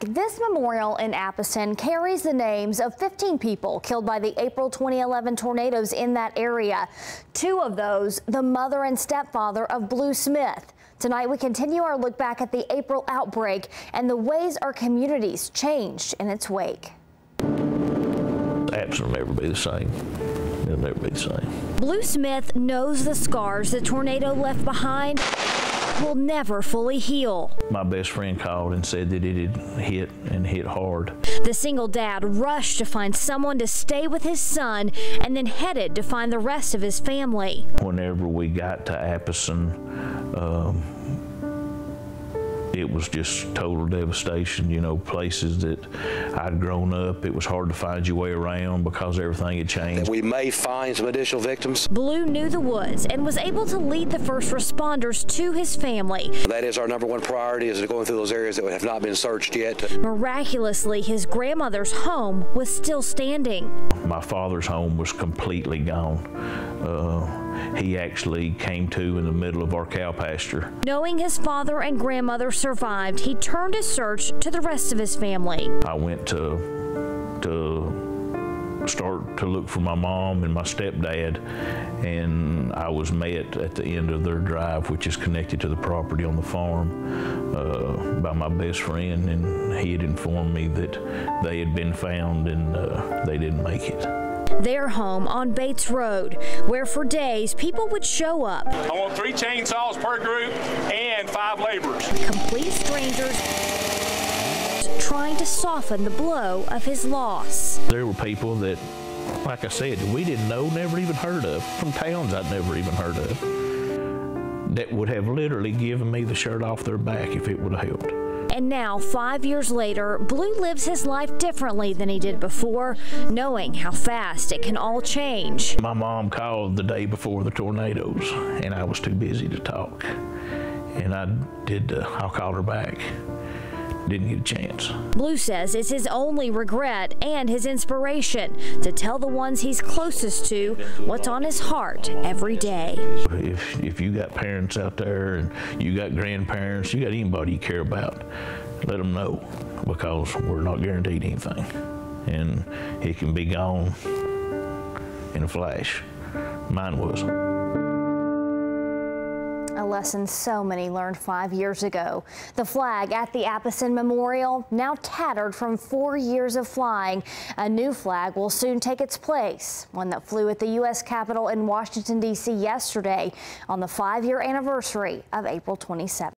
This memorial in Appleton carries the names of 15 people killed by the April 2011 tornadoes in that area. Two of those, the mother and stepfather of Blue Smith. Tonight, we continue our look back at the April outbreak and the ways our communities changed in its wake. Appleton will never be the same. It'll never be the same. Blue Smith knows the scars the tornado left behind will never fully heal. My best friend called and said that it had hit and hit hard. The single dad rushed to find someone to stay with his son and then headed to find the rest of his family. Whenever we got to Appleton, it was just total devastation. You know, places that I'd grown up, it was hard to find your way around because everything had changed. We may find some additional victims. Blue knew the woods and was able to lead the first responders to his family. That is our #1 priority, is going through those areas that have not been searched yet. Miraculously, his grandmother's home was still standing. My father's home was completely gone. He actually came to in the middle of our cow pasture. Knowing his father and grandmother survived, he turned his search to the rest of his family. I went to start to look for my mom and my stepdad, and I was met at the end of their drive, which is connected to the property on the farm, by my best friend, and he had informed me that they had been found and they didn't make it. Their home on Bates Road, where for days people would show up. I want 3 chainsaws per group and 5 laborers. Complete strangers trying to soften the blow of his loss. There were people that, like I said, we didn't know, never even heard of, from towns I'd never even heard of, that would have literally given me the shirt off their back if it would have helped. And now, 5 years later, Blue lives his life differently than he did before, knowing how fast it can all change. My mom called the day before the tornadoes, and I was too busy to talk. And I called her back. Didn't get a chance. Blue says it's his only regret and his inspiration to tell the ones he's closest to what's on his heart every day. If you got parents out there and you got grandparents, you got anybody you care about, let them know, because we're not guaranteed anything. And it can be gone in a flash. Mine was. A lesson so many learned 5 years ago. The flag at the Appleton Memorial now tattered from 4 years of flying. A new flag will soon take its place, one that flew at the U.S. Capitol in Washington, D.C. yesterday on the 5-year anniversary of April 27th.